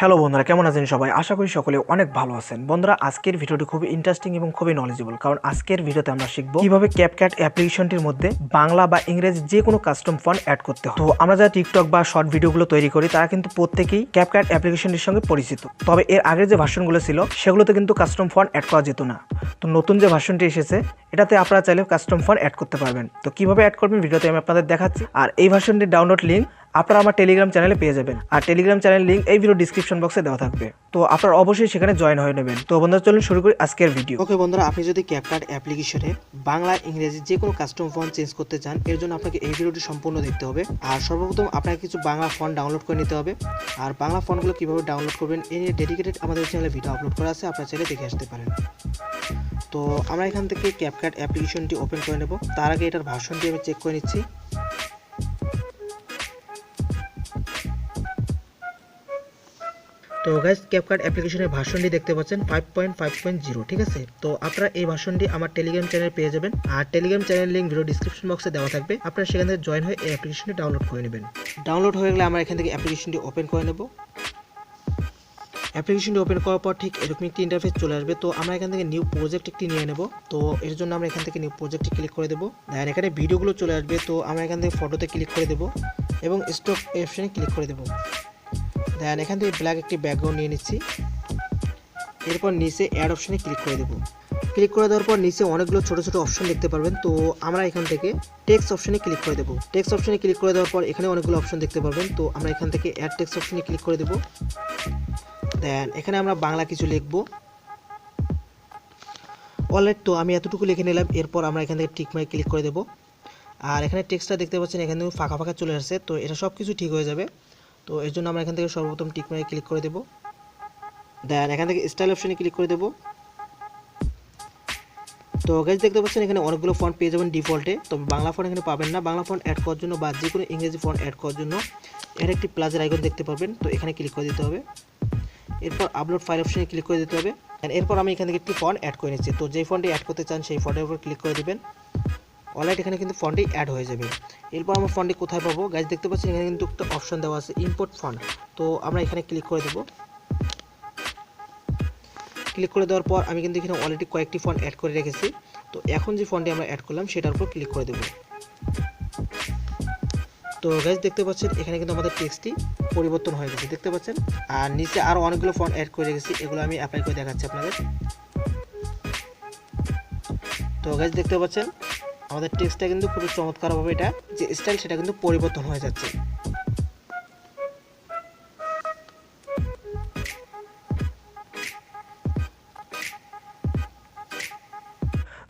Hello বন্ধুরা, কেমন আছেন সবাই? আশা করি সকলে অনেক ভালো আছেন। বন্ধুরা, আজকের ভিডিওটি খুবই ইন্টারেস্টিং এবং খুবই নলেজেবল, কারণ আজকের ভিডিওতে আমরা শিখব কিভাবে ক্যাপকাট অ্যাপ্লিকেশনটির মধ্যে বাংলা বা ইংরেজি যে কোনো কাস্টম ফন্ট অ্যাড করতে হয়। তো আমরা যারা টিকটক বা শর্ট ভিডিওগুলো তৈরি করি তারা কিন্তু প্রত্যেকেই ক্যাপকাট অ্যাপ্লিকেশনটির সঙ্গে পরিচিত। তবে এর আগের যে ভার্সনগুলো ছিল সেগুলোতে কিন্তু কাস্টম ফন্ট অ্যাড করা যেত না। তো নতুন যে ভার্সনটি এসেছে এটাতে আপনারা চাইলে কাস্টম ফন্ট অ্যাড করতে পারবেন। তো কিভাবে অ্যাড করবেন ভিডিওতে আমি আপনাদের দেখাচ্ছি। আর এই ভার্সনটির ডাউনলোড লিঙ্ক আপনারা আমার টেলিগ্রাম চ্যানেলে পেয়ে যাবেন, আর টেলিগ্রাম চ্যানেল লিঙ্ক এই ভিডিও ডিসক্রিপশন বক্সে দেওয়া থাকবে। তো আপনারা অবশ্যই সেখানে জয়েন হয়ে নেবেন। তো বন্ধুরা, চলুন শুরু করি আজকের ভিডিও। ওকে বন্ধুরা, আপনি যদি ক্যাপকাট অ্যাপ্লিকেশনে বাংলা ইংরেজি যে কোনো কাস্টম ফন্ট চেঞ্জ করতে চান, এর জন্য আপনাকে এই ভিডিওটি সম্পূর্ণ দেখতে হবে। আর সর্বপ্রথম আপনাকে কিছু বাংলা ফন্ট ডাউনলোড করে নিতে হবে। আর বাংলা ফন্টগুলো কীভাবে ডাউনলোড করবেন এই নিয়ে ডেডিকেটেড আমাদের চ্যানেলে ভিডিও আপলোড করা আছে, আপনারা চাইলে দেখে আসতে পারেন। তো আমরা এখান থেকে ক্যাপকাট অ্যাপ্লিকেশনটি ওপেন করে নেব। তার আগে এটার ভার্সনটি আমি চেক করে নিচ্ছি। তো গাইস, ক্যাপকাট অ্যাপ্লিকেশনের ভার্সনটি দেখতে পাচ্ছেন 5.5.0, ঠিক আছে। তো আপনারা এই ভার্সনটি আমার টেলিগ্রাম চ্যানেলে পেয়ে যাবেন, আর Telegram channel link video description বক্সে দেওয়া থাকবে। আপনারা সেখান থেকে জয়েন হয়ে এই অ্যাপ্লিকেশনটি ডাউনলোড করে নেবেন। ডাউনলোড হয়ে গেলে আমরা এখান থেকে অ্যাপ্লিকেশনটি ওপেন করে নেব। অ্যাপ্লিকেশনটি ওপেন করার পর ঠিক এরকম একটি ইন্টারফেস চলে আসবে। তো আমরা এখান থেকে নিউ প্রজেক্ট একটি নিয়ে নেব। তো এর জন্য আমরা এখান থেকে নিউ প্রজেক্টে ক্লিক করে দেবো। দেন এখানে ভিডিওগুলো চলে আসবে। তো আমরা এখান থেকে ফটোতে ক্লিক করে দেবো এবং স্টক অপশনে ক্লিক করে দেবো। দেন এখান থেকে ব্ল্যাক একটি ব্যাকগ্রাউন্ড নিয়ে নিচ্ছি। এরপর নিচে অ্যাড অপশনে ক্লিক করে দেবো। ক্লিক করে দেওয়ার পর নিচে অনেকগুলো ছোটো ছোটো অপশন দেখতে পারবেন। তো আমরা এখান থেকে টেক্সট অপশনে ক্লিক করে দেবো। টেক্সট অপশনে ক্লিক করে দেওয়ার পর এখানে অনেকগুলো অপশন দেখতে পারবেন। তো আমরা এখান থেকে অ্যাড টেক্সট অপশনে ক্লিক করে দেবো। দেন এখানে আমরা বাংলা কিছু লিখবো। অলরাইট, তো আমি এতটুকু লিখে নিলাম। এরপর আমরা এখান থেকে টিক মার্কে ক্লিক করে দেবো। আর এখানে টেক্সটটা দেখতে পাচ্ছেন এখানে ফাঁকা ফাঁকা চলে আসছে। তো এটা সব কিছু ঠিক হয়ে যাবে। তো এর জন্য আমরা এখান থেকে সর্বপ্রথম টিক মার্কে ক্লিক করে দেবো। দেন এখান থেকে স্টাইল অপশনে ক্লিক করে দেবো। তো গাইস, দেখতে পাচ্ছেন এখানে অনেকগুলো ফন্ট পেয়ে যাবেন ডিফল্টে। তবে বাংলা ফন্ট এখানে পাবেন না। বাংলা ফন্ট অ্যাড করার জন্য বা যে কোনো ইংরেজি ফন্ট অ্যাড করার জন্য এর একটি প্লাসের আইকন দেখতে পাবেন। তো এখানে ক্লিক করে দিতে হবে। এরপর আপলোড ফাইল অপশনে ক্লিক করে দিতে হবে। এরপর আমি এখান থেকে একটি ফন্ট অ্যাড করে নিচ্ছি। তো যেই ফন্টটি অ্যাড করতে চান সেই ফন্টের উপর ক্লিক করে দেবেন। অলরাইট, এখানে কিন্তু ফন্টটি অ্যাড হয়ে যাবে। এরপর আমার ফন্টটি কোথায় পাবো? গাইস, দেখতে পাচ্ছেন এখানে কিন্তু একটা অপশন দেওয়া আছে ইম্পোর্ট ফন্ট। তো আমরা এখানে ক্লিক করে দেবো। ক্লিক করে দেওয়ার পর আমি কিন্তু এখানে অলরেডি কয়েকটি ফন্ট অ্যাড করে রেখেছি। তো এখন যে ফন্টটি আমরা অ্যাড করলাম সেটার উপর ক্লিক করে দেবো। তো গাইস, দেখতে পাচ্ছেন এখানে কিন্তু আমাদের টেক্সটটি পরিবর্তন হয়ে গেছে, দেখতে পাচ্ছেন। আর নিচে আরও অনেকগুলো ফন্ট অ্যাড করে রেখেছি, এগুলো আমি অ্যাপ্লাই করে দেখাচ্ছি আপনাদের। তো গাইস, দেখতে পাচ্ছেন আমাদের টেক্সটটা কিন্তু খুবই চমৎকারভাবে এটা যে স্টাইল সেটা কিন্তু পরিবর্তন হয়ে যাচ্ছে।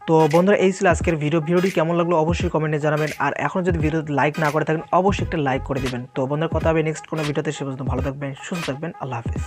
তো বন্ধুরা, এই ছিল আজকের ভিডিওটি কেমন লাগলো অবশ্যই কমেন্টে জানাবেন। আর এখন যদি ভিডিওতে লাইক না করে থাকেন অবশ্যই একটা লাইক করে দিবেন। তো বন্ধুরা, কথা হবে নেক্সট কোনো ভিডিওতে। সে পর্যন্ত ভালো থাকবেন, সুস্থ থাকবেন। আল্লাহ হাফেজ।